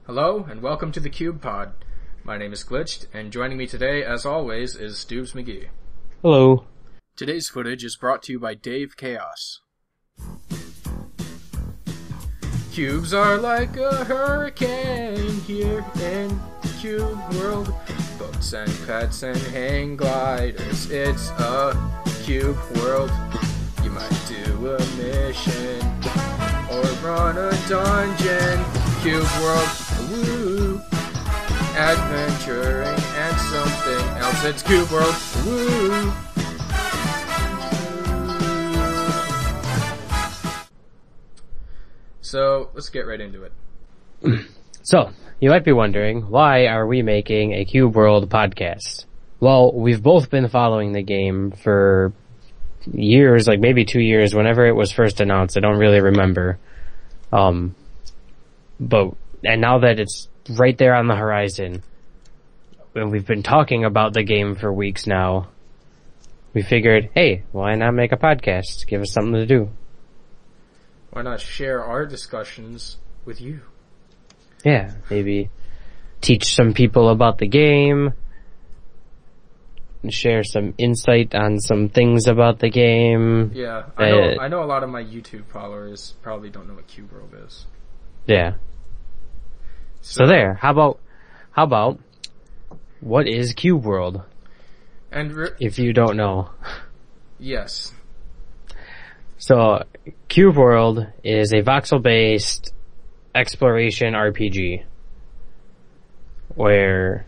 Hello, and welcome to the Cube Pod. My name is Glitched, and joining me today, as always, is Stoobs McGee. Hello. Today's footage is brought to you by Dave Chaos. Cubes are like a hurricane here in the Cube world. Boats and pets and hang gliders. It's a Cube world. You might do a mission or run a dungeon. Cube world, woo. Adventuring and something else. It's Cube world, woo. So, let's get right into it. So, you might be wondering, why are we making a Cube World podcast? Well, we've both been following the game for years, like maybe 2 years, whenever it was first announced. I don't really remember. And now that it's right there on the horizon, and we've been talking about the game for weeks now, we figured, hey, why not make a podcast? Give us something to do. Why not share our discussions with you? Yeah, maybe teach some people about the game, share some insight on some things about the game. Yeah, I know a lot of my YouTube followers probably don't know what Cube World is. Yeah. So there, how about what is Cube World? And if you don't know. Yes. So, Cube World is a voxel-based exploration RPG, where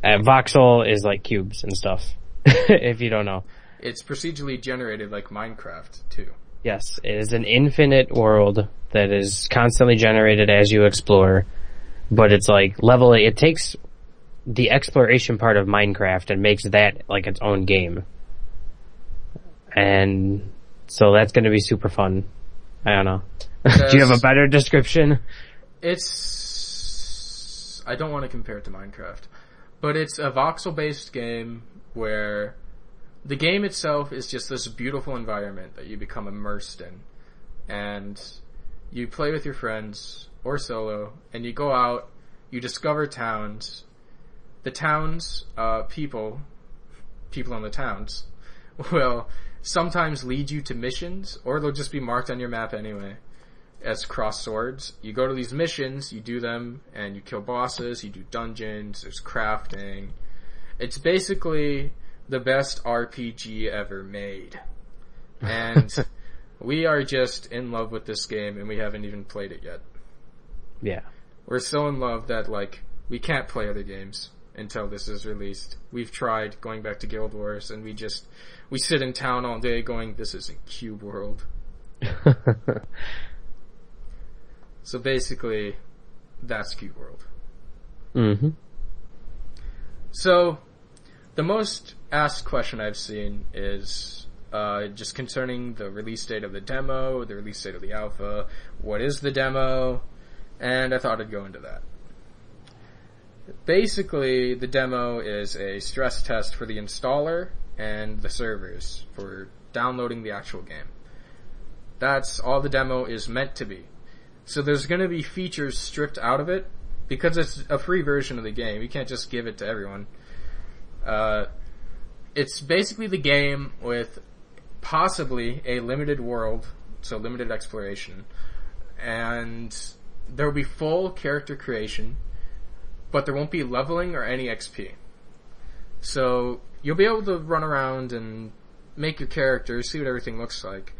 voxel is like cubes and stuff, if you don't know. It's procedurally generated like Minecraft, too. Yes, it is an infinite world that is constantly generated as you explore, but it's like it takes the exploration part of Minecraft and makes that like its own game. And so that's going to be super fun. I don't know. Do you have a better description? I don't want to compare it to Minecraft, but it's a voxel-based game where the game itself is just this beautiful environment that you become immersed in. And you play with your friends or solo, and you go out, you discover towns. The towns, people in the towns will sometimes lead you to missions, or they'll just be marked on your map anyway as cross swords. You go to these missions, you do them, and you kill bosses, you do dungeons, there's crafting. It's basically the best RPG ever made. And we are just in love with this game, and we haven't even played it yet. Yeah. We're so in love that, we can't play other games until this is released. We've tried going back to Guild Wars, and we sit in town all day going, this isn't Cube World. So basically, that's Cube World. Mm-hmm. So, the most asked question I've seen is just concerning the release date of the demo, the release date of the alpha, what is the demo, and I thought I'd go into that. Basically, the demo is a stress test for the installer and the servers for downloading the actual game. That's all the demo is meant to be. So there's going to be features stripped out of it because it's a free version of the game. You can't just give it to everyone. It's basically the game with possibly a limited world, so limited exploration, and there will be full character creation, but there won't be leveling or any XP. So you'll be able to run around and make your character, see what everything looks like.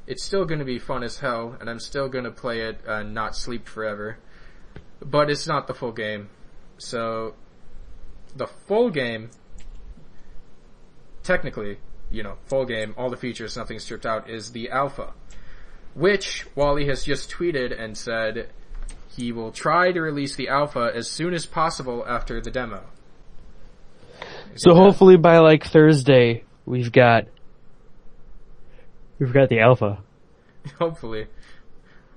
It's still going to be fun as hell, and I'm still going to play it and not sleep forever. But it's not the full game. So, the full game, technically, full game, all the features, nothing stripped out, is the alpha. Which, Wally has just tweeted and said he will try to release the alpha as soon as possible after the demo. So hopefully by Thursday, we've got the alpha. Hopefully.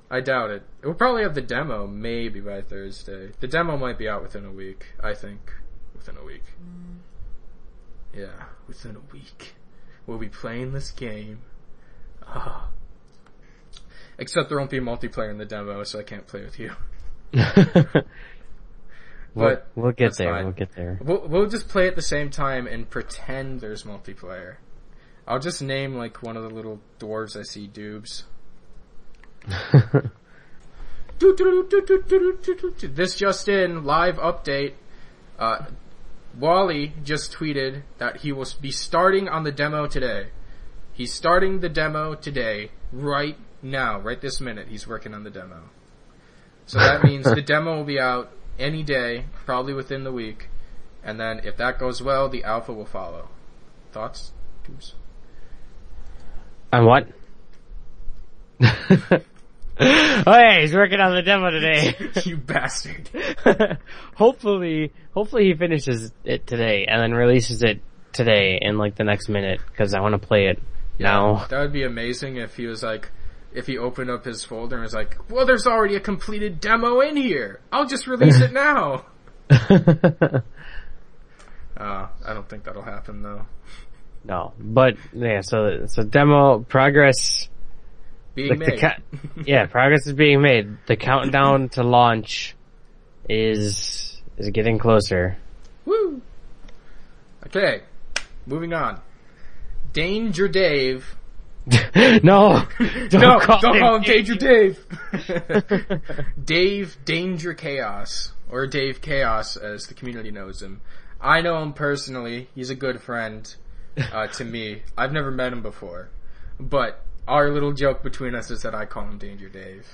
I doubt it. We'll probably have the demo maybe by Thursday. The demo might be out within a week, I think. Within a week. Yeah, within a week. We'll be playing this game. Except there won't be multiplayer in the demo, so I can't play with you. But we'll get that's there. fine. We'll get there. We'll just play at the same time and pretend there's multiplayer. I'll just name like one of the little dwarves I see, Doobs. This just in, live update. Wally just tweeted that he will be starting on the demo today. He's starting the demo today, right now, right this minute. He's working on the demo. So that means the demo will be out any day, probably within the week. And then if that goes well, the alpha will follow. Thoughts? Doobs? On what? Oh yeah, he's working on the demo today. You bastard. Hopefully he finishes it today and then releases it today in like the next minute because I want to play it now. That would be amazing if he was like, if he opened up his folder and was like, well, there's already a completed demo in here. I'll just release it now. I don't think that'll happen though. No, but yeah, so demo progress being made. Progress is being made. The countdown to launch is getting closer. Woo! Okay, moving on. Danger Dave. No, don't call him Danger Dave. Dave Danger Chaos, or Dave Chaos as the community knows him. I know him personally. He's a good friend to me. I've never met him before, but our little joke between us is that I call him Danger Dave.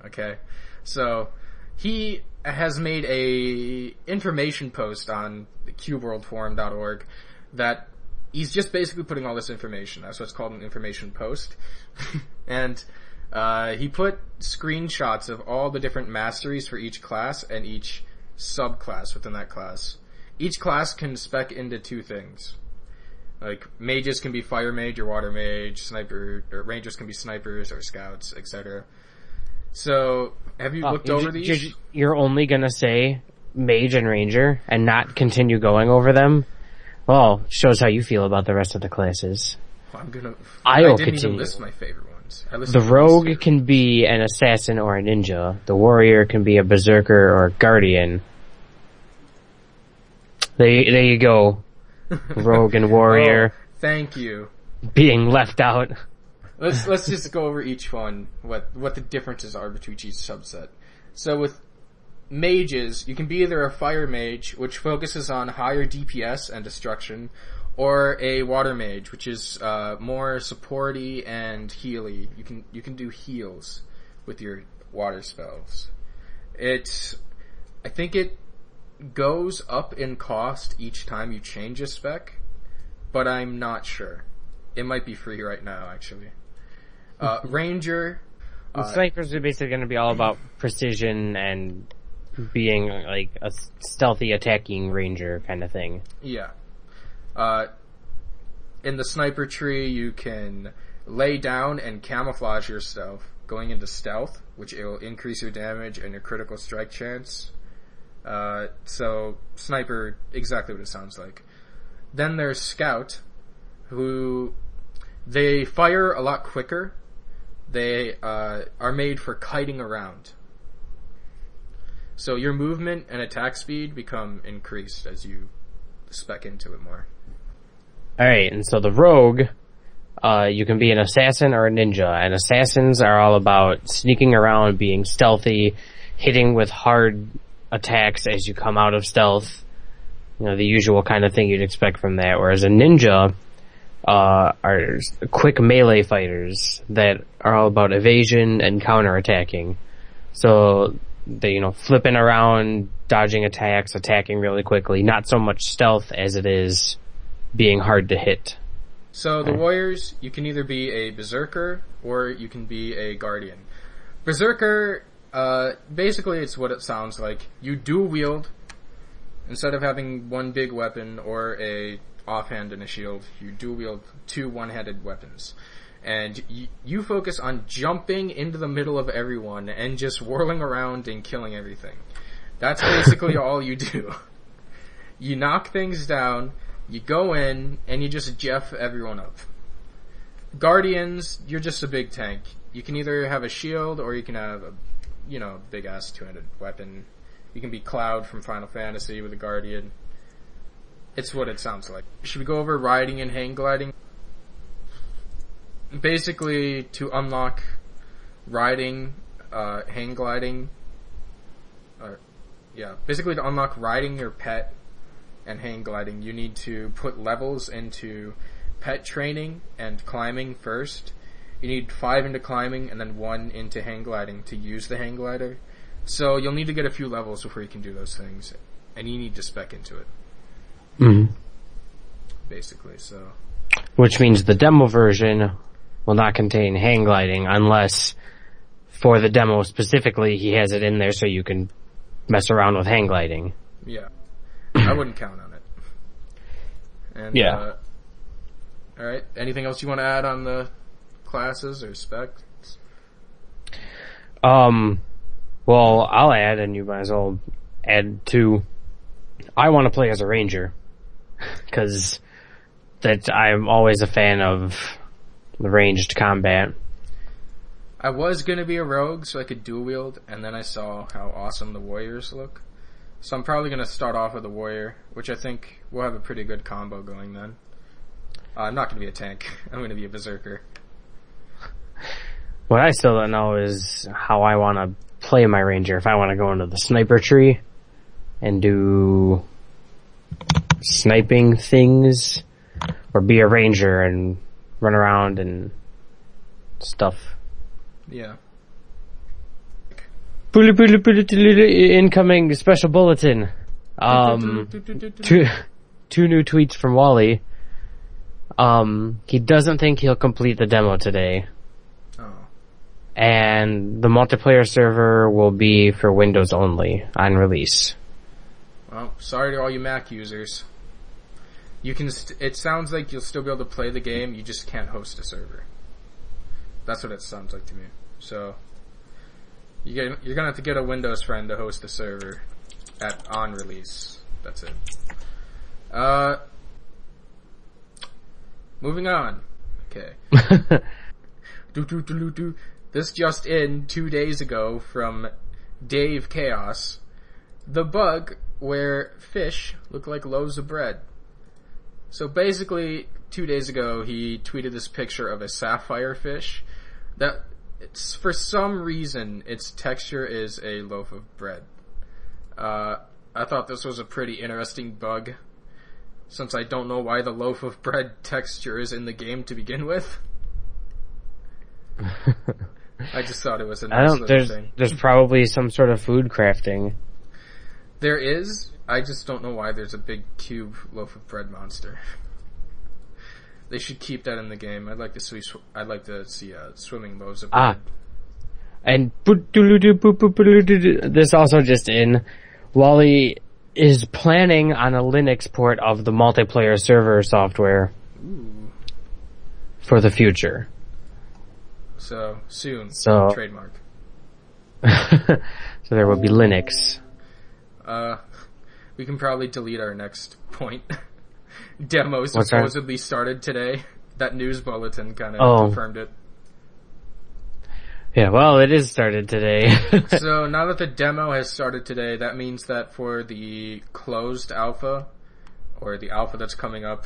Okay, so he has made a information post on the cubeworldforum.org that he's just basically putting all this information. That's what's called an information post. And he put screenshots of all the different masteries for each class and each subclass within that class. Each class can spec into two things. Like, mages can be fire mage or water mage, sniper, or rangers can be snipers or scouts, etc. So, have you looked over these? You're only gonna say mage and ranger and not continue going over them? Well, shows how you feel about the rest of the classes. Well, I didn't continue. even list my favorite ones. The rogue can be an assassin or a ninja. The warrior can be a berserker or a guardian. There you go. Rogue and warrior. Oh, thank you. Being left out. Let's just go over each one, what the differences are between each subset. So with mages, you can be either a fire mage, which focuses on higher DPS and destruction, or a water mage, which is more supporty and healy. You can do heals with your water spells. I think it goes up in cost each time you change a spec, but I'm not sure. It might be free right now, actually. Ranger. Snipers are basically going to be all about precision and being like a stealthy attacking ranger kind of thing. Yeah. In the sniper tree, you can lay down and camouflage yourself, going into stealth, which it will increase your damage and your critical strike chance. So sniper, exactly what it sounds like. Then there's scout, who they fire a lot quicker. They are made for kiting around. So your movement and attack speed become increased as you spec into it more. Alright, and so the rogue, you can be an assassin or a ninja, and assassins are all about sneaking around, being stealthy, hitting with hard attacks as you come out of stealth. You know, the usual kind of thing you'd expect from that. Whereas a ninja are quick melee fighters that are all about evasion and counterattacking. So they, flipping around, dodging attacks, attacking really quickly. Not so much stealth as it is being hard to hit. So the warriors, you can either be a berserker or you can be a guardian. Berserker, basically it's what it sounds like. You dual wield. Instead of having one big weapon or a offhand and a shield, you dual wield two one-handed weapons. And you focus on jumping into the middle of everyone and just whirling around and killing everything. That's basically all you do. You knock things down, you go in, and you just jeff everyone up. Guardians, you're just a big tank. You can either have a shield or you can have a, big-ass two-handed weapon. You can be Cloud from Final Fantasy with a Guardian. It's what it sounds like. Should we go over riding and hang gliding? Basically, to unlock riding, hang gliding, basically to unlock riding your pet and hang gliding, you need to put levels into pet training and climbing first. You need 5 into climbing and then 1 into hang gliding to use the hang glider. So you'll need to get a few levels before you can do those things, and you need to spec into it. Mm-hmm. Basically, so. Which means the demo version will not contain hang gliding unless, for the demo specifically, he has it in there so you can mess around with hang gliding. Yeah. I wouldn't count on it. And, yeah. Alright, anything else you want to add on the classes or specs? Well, I'll add, and you might as well add too. I want to play as a ranger, because I'm always a fan of the ranged combat. I was gonna be a rogue so I could dual wield, and then I saw how awesome the warriors look. So I'm probably gonna start off with a warrior, which I think will have a pretty good combo going then. I'm not gonna be a tank. I'm gonna be a berserker. What I still don't know is how I want to play my ranger. If I want to go into the sniper tree and do sniping things, or be a ranger and run around and stuff. Yeah. Incoming special bulletin. Two new tweets from Wally. He doesn't think he'll complete the demo today. Oh. And the multiplayer server will be for Windows only on release. Well, sorry to all you Mac users. You can. It sounds like you'll still be able to play the game. You just can't host a server. That's what it sounds like to me. So you're gonna have to get a Windows friend to host the server on release. That's it. Moving on. Okay. This just in 2 days ago from Dave Chaos. The bug where fish look like loaves of bread. So basically, 2 days ago, he tweeted this picture of a sapphire fish that, for some reason, its texture is a loaf of bread. I thought this was a pretty interesting bug, since I don't know why the loaf of bread texture is in the game to begin with. I just thought it was a nice little thing. There's probably some sort of food crafting. There is. I just don't know why there's a big cube loaf of bread monster. They should keep that in the game. I'd like to see swimming loaves of bread. And this also just in. Wally is planning on a Linux port of the multiplayer server software. Ooh. For the future. So soon. Trademark. So there will be Linux. We can probably delete our next point. Demo supposedly started today. That news bulletin kind of confirmed it. Yeah, well, it is started today. So now that the demo has started today, that means that for the closed alpha, or the alpha that's coming up,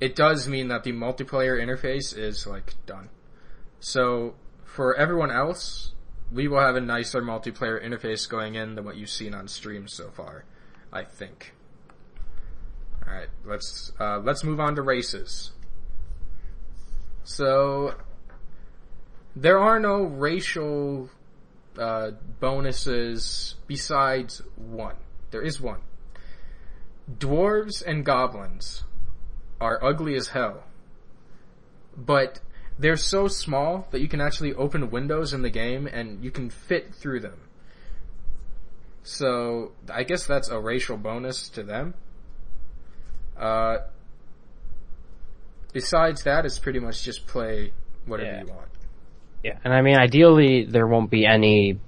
it does mean that the multiplayer interface is, done. So for everyone else, we will have a nicer multiplayer interface going in than what you've seen on stream so far, I think. Alright, let's move on to races. So there are no racial bonuses besides one. There is one. Dwarves and goblins are ugly as hell, but they're so small that you can actually open windows in the game and you can fit through them. So I guess that's a racial bonus to them. Besides that, it's pretty much just play whatever you want. Yeah, and I mean, ideally, there won't be any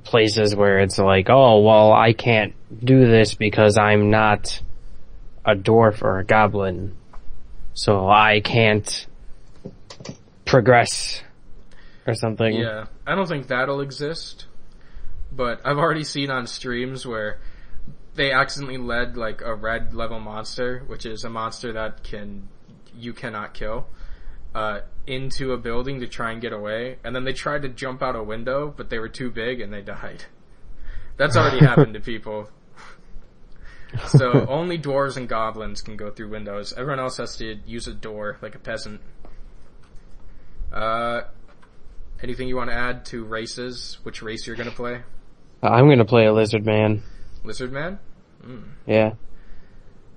places where it's like, oh, well, I can't do this because I'm not a dwarf or a goblin, so I can't progress or something. Yeah, I don't think that'll exist. but I've already seen on streams where they accidentally led like a red level monster, which is a monster that you cannot kill, into a building to try and get away, and then they tried to jump out a window, but they were too big and they died. That's already happened to people. So only dwarves and goblins can go through windows. Everyone else has to use a door like a peasant. Anything you want to add to races? Which race you're going to play? I'm going to play a lizard man. Lizard man? Yeah.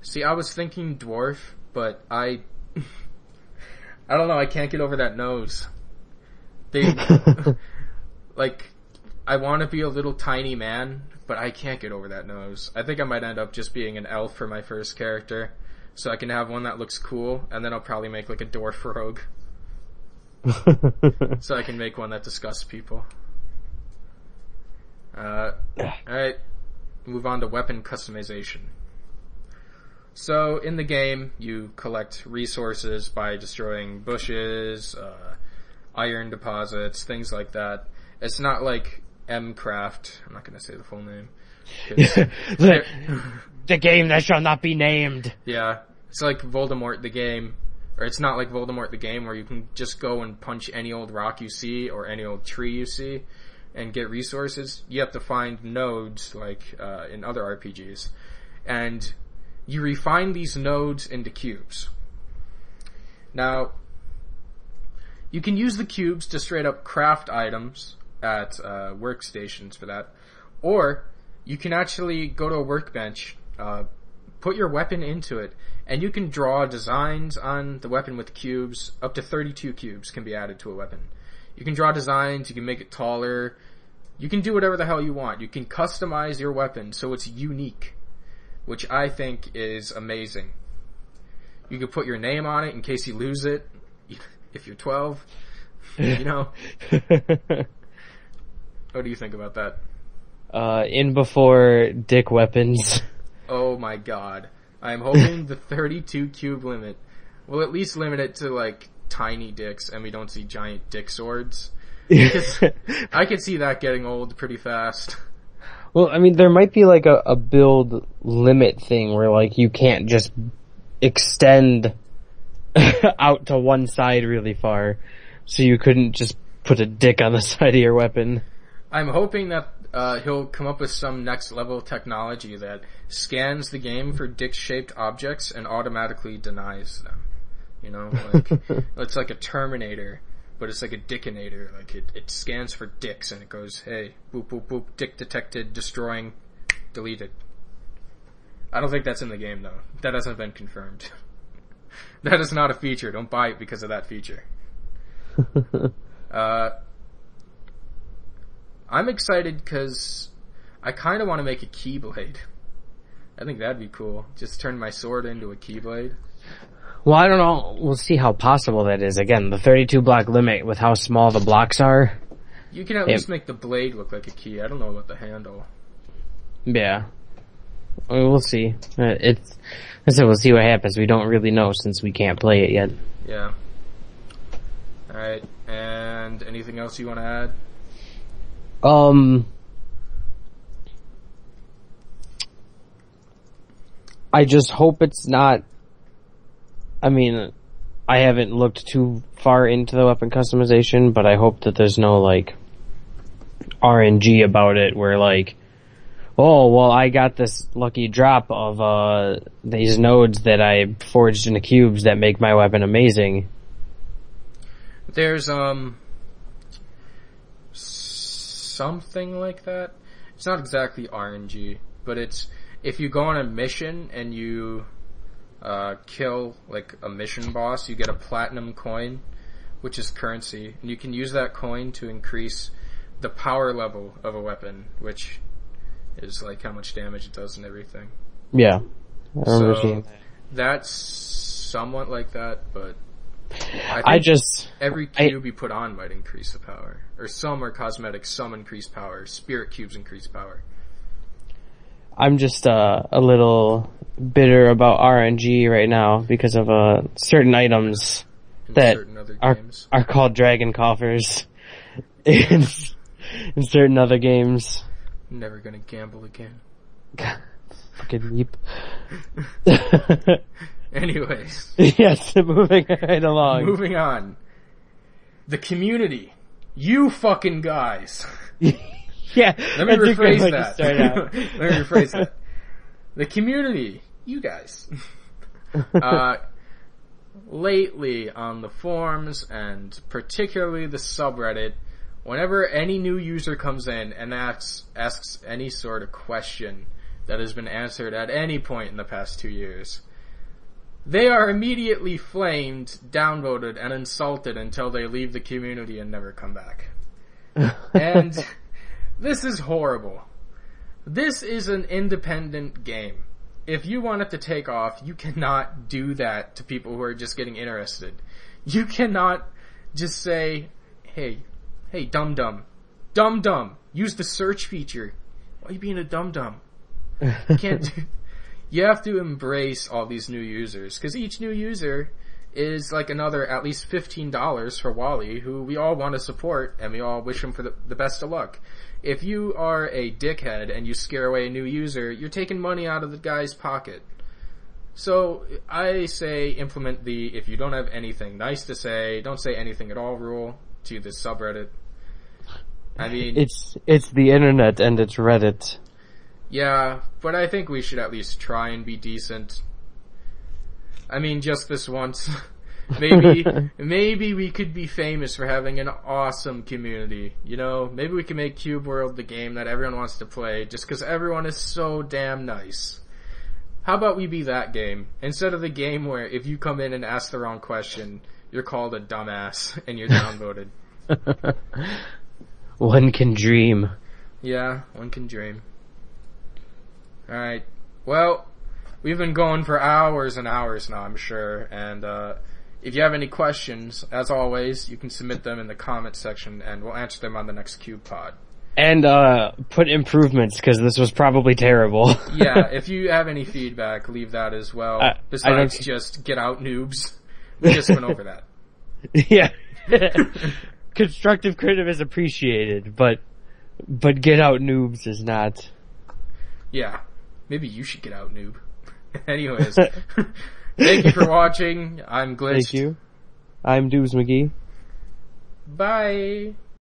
See, I was thinking dwarf, but I don't know, I can't get over that nose. Like, I want to be a little tiny man, but I can't get over that nose. I think I might end up just being an elf for my first character, so I can have one that looks cool, and then I'll probably make like a dwarf rogue. So I can make one that disgusts people. Alright, move on to weapon customization. So in the game, you collect resources by destroying bushes, iron deposits, things like that. It's not like Mcraft. I'm not going to say the full name. The game that shall not be named. Yeah, it's like Voldemort the game. Or it's not like Voldemort the game where you can just go and punch any old rock you see or any old tree you see and get resources. You have to find nodes like in other RPGs. And you refine these nodes into cubes. Now, you can use the cubes to straight up craft items at workstations for that. Or you can actually go to a workbench, put your weapon into it, and you can draw designs on the weapon with cubes. Up to 32 cubes can be added to a weapon. You can draw designs, you can make it taller, you can do whatever the hell you want. You can customize your weapon so it's unique, which I think is amazing. You can put your name on it in case you lose it, if you're 12, you know. What do you think about that? In before dick weapons. Oh my god. I'm hoping the 32 cube limit will at least limit it to like tiny dicks and we don't see giant dick swords. Because I could see that getting old pretty fast. Well, I mean, there might be like a build limit thing where like you can't just extend out to one side really far, so you couldn't just put a dick on the side of your weapon. I'm hoping that he'll come up with some next level technology that scans the game for dick-shaped objects and automatically denies them. You know, like it's like a Terminator, but it's like a Dickinator. Like it scans for dicks and it goes, hey, boop boop boop, dick detected, destroying, deleted. I don't think that's in the game though. That hasn't been confirmed. That is not a feature. Don't buy it because of that feature. I'm excited because I kind of want to make a Keyblade. I think that'd be cool. Just turn my sword into a Keyblade. Well, I don't know. We'll see how possible that is. Again, the 32 block limit with how small the blocks are. You can at least make the blade look like a key. I don't know about the handle. Yeah. We'll see. I said we'll see what happens. We don't really know since we can't play it yet. Yeah. Alright. And anything else you want to add? I just hope it's not, I mean, I haven't looked too far into the weapon customization, but I hope that there's no, like, RNG about it where, like, oh, well, I got this lucky drop of, these nodes that I forged into cubes that make my weapon amazing. There's, something like that. It's not exactly RNG, but it's, if you go on a mission and you kill like a mission boss, you get a platinum coin, which is currency, and you can use that coin to increase the power level of a weapon, which is like how much damage it does and everything. Yeah, I remember seeing that. That's somewhat like that, but every cube you put on might increase the power. Or some are cosmetic, some increase power. Spirit cubes increase power. I'm just a little bitter about RNG right now because of certain items that certain other games are called dragon coffers in certain other games. Never gonna gamble again. Fucking yeep. Anyways. Yes, moving right along. Moving on. The community. You fucking guys. Yeah. Let me rephrase that. Let me rephrase that. The community. You guys. Lately on the forums and particularly the subreddit, whenever any new user comes in and asks any sort of question that has been answered at any point in the past 2 years, they are immediately flamed, downvoted, and insulted until they leave the community and never come back. And this is horrible. This is an independent game. If you want it to take off, you cannot do that to people who are just getting interested. You cannot just say, hey, dum-dum, use the search feature. Why are you being a dum-dum? You can't do... You have to embrace all these new users, because each new user is like another at least $15 for Wally, who we all want to support, and we all wish him for the best of luck. If you are a dickhead and you scare away a new user, you're taking money out of the guy's pocket. So I say implement the if you don't have anything nice to say, don't say anything at all rule to this subreddit. I mean... It's the internet and it's Reddit. Yeah, but I think we should at least try and be decent. I mean, just this once. Maybe we could be famous for having an awesome community. You know, maybe we can make Cube World the game that everyone wants to play just because everyone is so damn nice. How about we be that game? Instead of the game where if you come in and ask the wrong question, you're called a dumbass and you're downvoted. One can dream. Yeah, one can dream. Alright. Well, we've been going for hours and hours now, I'm sure, and if you have any questions, as always, you can submit them in the comment section, and we'll answer them on the next Cube Pod. And put improvements, because this was probably terrible. Yeah, if you have any feedback, leave that as well. Besides just get out noobs. We just went over that. Yeah. Constructive criticism is appreciated, but get out noobs is not. Yeah. Maybe you should get out, noob. Anyways. Thank you for watching. I'm Glitched. Thank you. I'm Doobs McGee. Bye.